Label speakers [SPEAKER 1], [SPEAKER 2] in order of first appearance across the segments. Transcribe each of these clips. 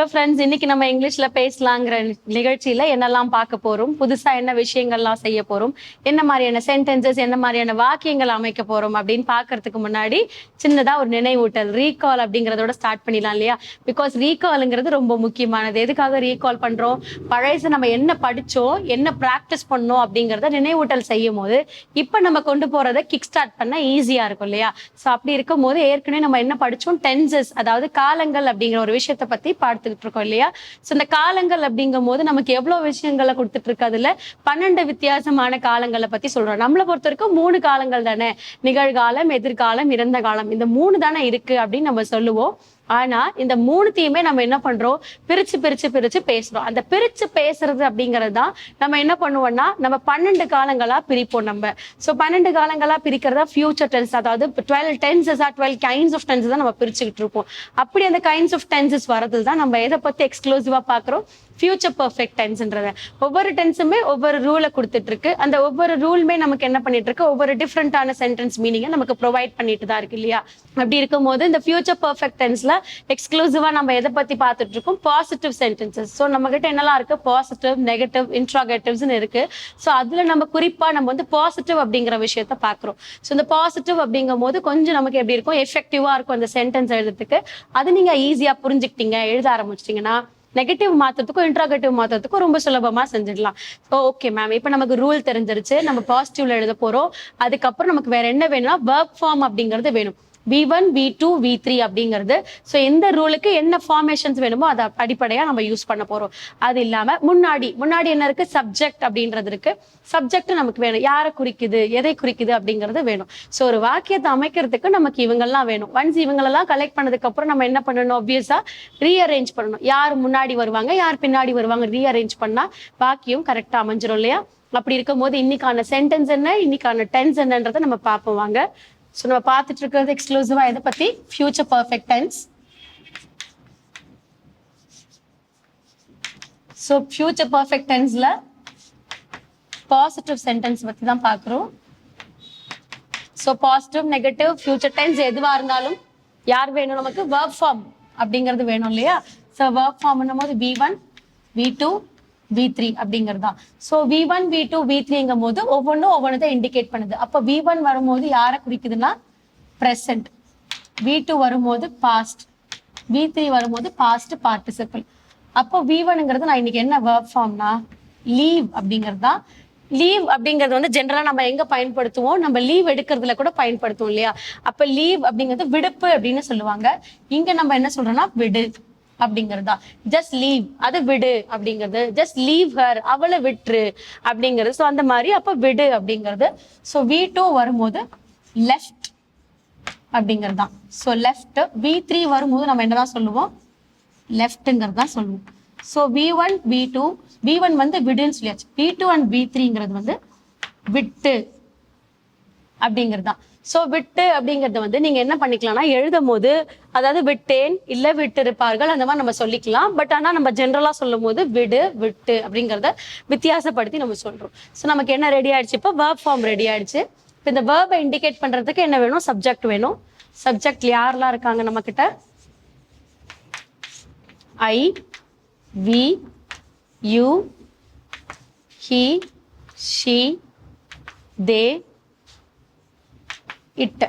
[SPEAKER 1] Hello friends, இன்னைக்கு நம்ம இங்கிலீஷ்ல பேசலாங்கிற நிகழ்ச்சியில என்னெல்லாம் பார்க்க போறோம், புதுசா என்ன விஷயங்கள்லாம் செய்ய போறோம், என்ன மாதிரியான சென்டென்சஸ், என்ன மாதிரியான வாக்கியங்கள் அமைக்க போறோம் அப்படின்னு பார்க்கறதுக்கு முன்னாடி சின்னதா ஒரு நினைவூட்டல், ரீகால் அப்படிங்கிறதோட ஸ்டார்ட் பண்ணிடலாம் இல்லையா? பிகாஸ் ரீகால்ங்கிறது ரொம்ப முக்கியமானது. எதுக்காக ரீகால் பண்றோம்? பழைய நம்ம என்ன படிச்சோம், என்ன ப்ராக்டிஸ் பண்ணோம் அப்படிங்கிறத நினைவூட்டல் செய்யும் போது இப்ப நம்ம கொண்டு போறதை கிக் ஸ்டார்ட் பண்ண ஈஸியா இருக்கும் இல்லையா? ஸோ அப்படி இருக்கும் போது ஏற்கனவே நம்ம என்ன படிச்சோம், டென்சஸ், அதாவது காலங்கள் அப்படிங்கிற ஒரு விஷயத்தை பத்தி பார்த்துக்கிட்டு இருக்கோம் இல்லையா? சோ இந்த காலங்கள் அப்படிங்கும் போது நமக்கு எவ்வளவு விஷயங்களை கொடுத்துட்டு இருக்கு. அதுல 12 வித்தியாசமான காலங்களை பத்தி சொல்றோம். நம்மளை பொறுத்த வரைக்கும் 3 காலங்கள் தானே, நிகழ்காலம், எதிர்காலம், இறந்த காலம், இந்த 3 தானே இருக்கு அப்படின்னு நம்ம சொல்லுவோம். ஆனா இந்த 3த்தையுமே நம்ம என்ன பண்றோம், பிரிச்சு பிரிச்சு பிரிச்சு பேசுறோம். அந்த பிரிச்சு பேசுறது அப்படிங்கிறது தான் நம்ம என்ன பண்ணுவோம்னா, நம்ம 12 காலங்களா பிரிப்போம் நம்ம. சோ 12 காலங்களா பிரிக்கிறதா ஃபியூச்சர் டென்ஸ், அதாவது 12 டென்சஸ் 12 கைண்ட்ஸ் ஆஃப் டென்சஸ் தான் நம்ம பிரிச்சுக்கிட்டு இருப்போம். அப்படி அந்த கைண்ட்ஸ் ஆஃப் டென்சஸ் வரது தான் நம்ம எதை பத்தி எக்ஸ்க்ளூசிவா பாக்குறோம், ஃபியூச்சர் பெர்ஃபெக்ட் டென்ஸ்ன்றத. ஒவ்வொரு டென்ஸுமே ஒவ்வொரு ரூலை கொடுத்துட்டு இருக்கு. அந்த ஒவ்வொரு ரூலுமே நமக்கு என்ன பண்ணிட்டு இருக்கு, ஒவ்வொரு டிஃப்ரெண்டான சென்டென்ஸ் மீனிங்கை நமக்கு ப்ரொவைட் பண்ணிட்டு தான் இருக்கு இல்லையா? அப்படி இருக்கும் போது இந்த ஃபியூச்சர் பெர்ஃபெக்ட் டென்ஸ்ல எக்ஸ்க்ளூசிவா நம்ம எதை பத்தி பார்த்துட்டு இருக்கோம், பாசிட்டிவ் சென்டென்சஸ். ஸோ நம்ம கிட்ட என்னெல்லாம் இருக்கு, பாசிட்டிவ், நெகட்டிவ், இன்ட்ராகேட்டிவ்ஸ்னு இருக்கு. ஸோ அதுல நம்ம குறிப்பா நம்ம வந்து பாசிட்டிவ் அப்படிங்கிற விஷயத்த பாக்குறோம். ஸோ இந்த பாசிட்டிவ் அப்படிங்கும் போது கொஞ்சம் நமக்கு எப்படி இருக்கும், எஃபெக்டிவா இருக்கும் அந்த சென்டென்ஸ் எழுதுறதுக்கு. அது நீங்க ஈஸியா புரிஞ்சுக்கிட்டீங்க, எழுத ஆரம்பிச்சிட்டீங்கன்னா நெகட்டிவ் மாத்துறதுக்கும் இன்ட்ராகேட்டிவ் மாத்துறதுக்கும் ரொம்ப சுலபமா செஞ்சிடலாம். ஓகே மேம், இப்ப நமக்கு ரூல் தெரிஞ்சிருச்சு, நம்ம பாசிட்டிவ்ல எழுத போறோம். அதுக்கப்புறம் நமக்கு வேற என்ன வேணும்னா வெர்ப் ஃபார்ம் அப்படிங்கிறது வேணும். V1, V2, V3 அப்படிங்கிறது. ஸோ எந்த ரூலுக்கு என்ன ஃபார்மேஷன்ஸ் வேணுமோ அதை அடிப்படையா நம்ம யூஸ் பண்ண போறோம். அது இல்லாம முன்னாடி என்ன இருக்கு, சப்ஜெக்ட் அப்படின்றது இருக்கு. சப்ஜெக்ட் நமக்கு வேணும், யாரை குறிக்குது, எதை குறிக்குது அப்படிங்கிறது வேணும். ஸோ ஒரு வாக்கியத்தை அமைக்கிறதுக்கு நமக்கு இவங்கெல்லாம் வேணும். ஒன்ஸ் இவங்களெல்லாம் கலெக்ட் பண்ணதுக்கு அப்புறம் நம்ம என்ன பண்ணணும், ஆப்வியஸா ரீஅரேஞ்ச் பண்ணணும். யார் முன்னாடி வருவாங்க, யார் பின்னாடி வருவாங்க, ரீஅரேஞ்ச் பண்ணா வாக்கியம் கரெக்டா அமைஞ்சிரும் இல்லையா? அப்படி இருக்கும் போது இன்னைக்கான சென்டென்ஸ் என்ன, இன்னைக்கான டென்ஸ் என்னன்றதை நம்ம பார்ப்போம் வாங்க. ஸோ நம்ம பார்த்துட்டு இருக்கிறது எக்ஸ்க்ளூசிவா எதை பத்தி, future perfect tense. So future perfect டென்ஸ்ல பாசிட்டிவ் சென்டென்ஸ் பத்தி தான் பார்க்குறோம். So positive, negative, future tense எதுவா இருந்தாலும் யார் வேணும், நமக்கு வெர்ப் ஃபார்ம் அப்படிங்கிறது வேணும் இல்லையா? ஸோ வெர்ப் ஃபார்ம்னும் போது V1, V2, V3 அப்படிங்கிறது தான். ஸோ V1, V2, V3ங்கும் போது ஒவ்வொன்றும் இண்டிகேட் பண்ணுது. அப்போ V1 வரும்போது யாரை குறிக்குதுன்னா ப்ரெசன்ட், V2 வரும்போது பாஸ்ட், V3 வரும்போது பாஸ்ட் பார்ட்டிசிபிள். அப்போ V1ங்கிறது நான் இன்னைக்கு என்ன வெர்ப் ஃபார்ம்னா லீவ் அப்படிங்கிறது தான். லீவ் அப்படிங்கிறது வந்து ஜென்ரலா நம்ம எங்க பயன்படுத்துவோம், நம்ம லீவ் எடுக்கிறதுல கூட பயன்படுத்துவோம் இல்லையா? அப்ப லீவ் அப்படிங்கிறது விடுப்பு அப்படின்னு சொல்லுவாங்க. இங்க நம்ம என்ன சொல்றோம்னா விடு அப்படிங்கிறது தான். ஜஸ்ட் லீவ், அது விடு அப்படிங்கிறது. ஜஸ்ட் லீவ் ஹர், அவளை விட்டுரு அப்படிங்கிறது. ஸோ அந்த மாதிரி அப்ப விடு அப்படிங்கிறது. ஸோ V2 வரும்போது லெஃப்ட் அப்படிங்கிறது தான். So left. V3 வரும்போது நம்ம என்னதான் சொல்லுவோம், லெஃப்ட்ங்கிறது தான் சொல்லுவோம். ஸோ V1, V2, V1 வந்து விடுன்னு சொல்லியாச்சு. V2 அண்ட் V3ங்கிறது வந்து விட்டு அப்படிங்கிறது தான். ஸோ விட்டு அப்படிங்கறத வந்து நீங்க என்ன பண்ணிக்கலாம்னா எழுதும் போது, அதாவது விட்டேன், இல்ல விட்டு இருப்பார்கள், அந்த மாதிரி நம்ம சொல்லிக்கலாம். பட் ஆனா நம்ம ஜென்ரலா சொல்லும் போது விடு, விட்டு அப்படிங்கறத வித்தியாசப்படுத்தி நம்ம சொல்றோம். ஸோ நமக்கு என்ன ரெடி ஆயிடுச்சு, இப்போ வெர்ப் ஃபார்ம் ரெடி ஆயிடுச்சு. இப்போ இந்த வெர்பை இண்டிகேட் பண்றதுக்கு என்ன வேணும், சப்ஜெக்ட் வேணும். சப்ஜெக்ட் யாரெல்லாம் இருக்காங்க நம்ம கிட்ட, I, we, you, he, she, they, it.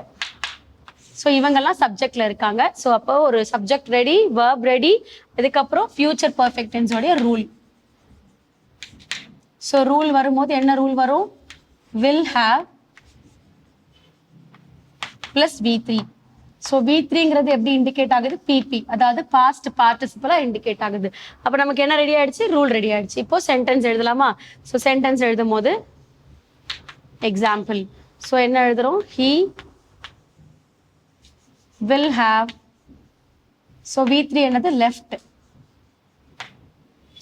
[SPEAKER 1] So இவங்கெல்லாம் சப்ஜெக்ட்ல இருக்காங்க. ஸோ அப்போ ஒரு சப்ஜெக்ட் ரெடி, வெர்ப் ரெடி, இதுக்கப்புறம் ஃபியூச்சர் பெர்ஃபெக்ட் டென்ஸோடைய ரூல். ஸோ ரூல் வரும்போது என்ன ரூல் வரும், will have plus V3. So V3ங்கிறது எப்படி இண்டிகேட் ஆகுது, PP, அதாவது பாஸ்ட் பார்ட்டிசிபிளா இண்டிகேட் ஆகுது. அப்போ நமக்கு என்ன ரெடி ஆயிடுச்சு, ரூல் ரெடி ஆயிடுச்சு. இப்போ சென்டென்ஸ் எழுதலாமா? ஸோ சென்டென்ஸ் எழுதும் போது எக்ஸாம்பிள். ஸோ என்ன எழுதுறோம், he will have. So V3 என்னது, left.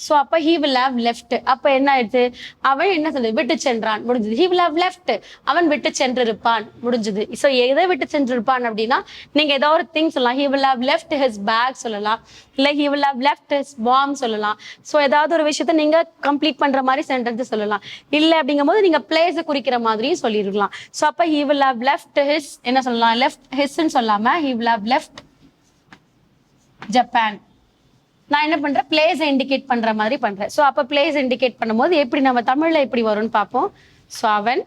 [SPEAKER 1] ஸோ அப்ப he will have left. அப்ப என்ன ஆயிடுச்சு, அவன் என்ன சொல்லுது, விட்டு சென்றான், முடிஞ்சது. he will have left, அவன் விட்டு சென்றிருப்பான், முடிஞ்சது. ஸோ எதை விட்டு சென்றிருப்பான் அப்படின்னா நீங்க ஏதோ ஒரு திங் சொல்லலாம். he will have left his bag சொல்லலாம், இல்ல he will have left his bomb சொல்லலாம். ஸோ ஏதாவது ஒரு விஷயத்த நீங்க கம்ப்ளீட் பண்ற மாதிரி சென்டென்ஸ் சொல்லலாம். இல்ல அப்படிங்கும் போது நீங்க பிளேஸ் குறிக்கிற மாதிரியும் சொல்லிருக்கலாம். ஸோ அப்ப he will have left his, என்ன சொல்லலாம், left his சொல்லாம he will have left Japan. நான் என்ன பண்றேன், பிளேஸை இண்டிகேட் பண்ற மாதிரி பண்றேன். ஸோ அப்போ பிளேஸ் இண்டிகேட் பண்ணும்போது எப்படி நம்ம தமிழ்ல எப்படி வரும்னு பார்ப்போம். ஸோ அவன்,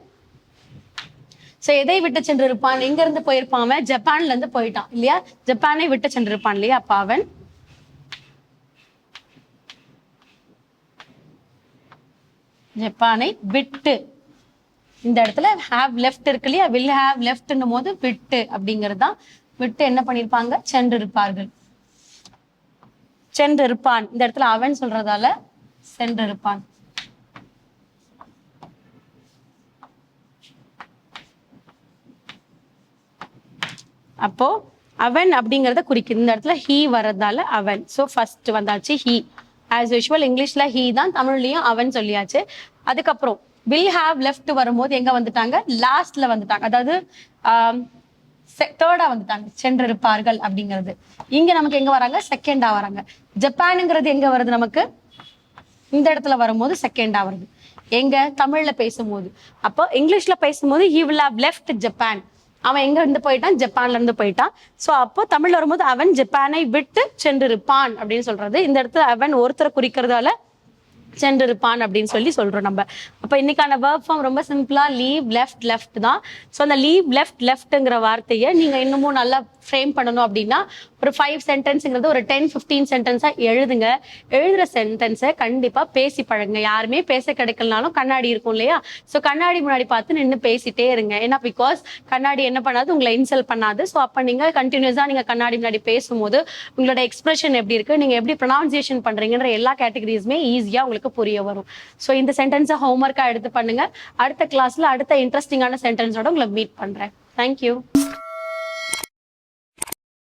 [SPEAKER 1] ஸோ எதை விட்டு சென்றிருப்பான், எங்க இருந்து போயிருப்பான், அவன் ஜப்பான்ல இருந்து போயிட்டான் இல்லையா, ஜப்பானை விட்டு சென்றிருப்பான் இல்லையா. அப்ப அவன் ஜப்பானை விட்டு, இந்த இடத்துல ஹேவ் லெஃப்ட் இருக்கு இல்லையா, வில் ஹேவ் லெஃப்ட்னும் போது விட்டு அப்படிங்கிறது தான். விட்டு என்ன பண்ணிருப்பாங்க, சென்றிருப்பார்கள். சென்றிருப்பான், இந்த இடத்துல அவன் சொல்றதால சென்றிருப்பான். அப்போ அவன் அப்படிங்கறத குறிக்குது, இந்த இடத்துல ஹீ வர்றதால அவன். ஸோ ஃபர்ஸ்ட் வந்தாச்சு ஹீ. ஆஸ் யூஷுவல் இங்கிலீஷ்ல ஹீ தான், தமிழ்லயும் அவன் சொல்லியாச்சு. அதுக்கப்புறம் வில் ஹாவ் லெஃப்ட் வரும்போது எங்க வந்துட்டாங்க, லாஸ்ட்ல வந்துட்டாங்க, அதாவது தேர்டா வந்துட்டாங்க, சென்றிருப்பார்கள் அப்படிங்கிறது. இங்க நமக்கு எங்க வராங்க, செகண்டா வராங்க. ஜப்பானுங்கிறது எங்க வருது நமக்கு, இந்த இடத்துல வரும்போது செகண்டா வருது. எங்க தமிழ்ல பேசும்போது. அப்போ இங்கிலீஷ்ல பேசும்போது he will have left Japan, அவன் எங்க இருந்து போயிட்டான், ஜப்பான்ல இருந்து போயிட்டான். சோ அப்போ தமிழ்ல வரும்போது அவன் ஜப்பானை விட்டு சென்றிருப்பான் அப்படின்னு சொல்றது. இந்த இடத்துல அவன் ஒருத்தரை குறிக்கிறதால சென்றிருப்பான் அப்படின்னு சொல்லி சொல்றோம் நம்ம. அப்ப இன்னைக்கான வேர்ப் ஃபார்ம் ரொம்ப சிம்பிளா லீவ் லெஃப்ட் லெஃப்ட் தான். ஸோ அந்த லீவ் லெஃப்ட் லெஃப்ட்ங்கிற வார்த்தையை நீங்க இன்னமும் நல்லா ஃப்ரேம் பண்ணணும் அப்படின்னா ஒரு 5 சென்டென்ஸ்ங்கிறது ஒரு 10-15 சென்டென்ஸா எழுதுங்க. எழுதுற சென்டென்ஸை கண்டிப்பா பேசி பழகுங்க. யாருமே பேச கிடைக்கலனாலும் கண்ணாடி இருக்கும் இல்லையா, ஸோ கண்ணாடி முன்னாடி பார்த்து நின்று பேசிட்டே இருங்க. ஏன்னா பிகாஸ் கண்ணாடி என்ன பண்ணாது, உங்களை இன்சல்ட் பண்ணாது. ஸோ அப்ப நீங்க கண்டினியூஸா நீங்க கண்ணாடி முன்னாடி பேசும்போது உங்களோட எக்ஸ்பிரஷன் எப்படி இருக்கு, நீங்க எப்படி ப்ரொனவுன்சியேஷன் பண்றீங்கன்ற எல்லா கேட்டகரிஸுமே ஈஸியா உங்களுக்கு புரிய வரும். ஸோ இந்த சென்டென்ஸை ஹோம்ஒர்க்கா எடுத்து பண்ணுங்க. அடுத்த கிளாஸ்ல அடுத்த இன்ட்ரெஸ்டிங்கான சென்டென்ஸோட உங்களை மீட் பண்றேன். தேங்க்யூ.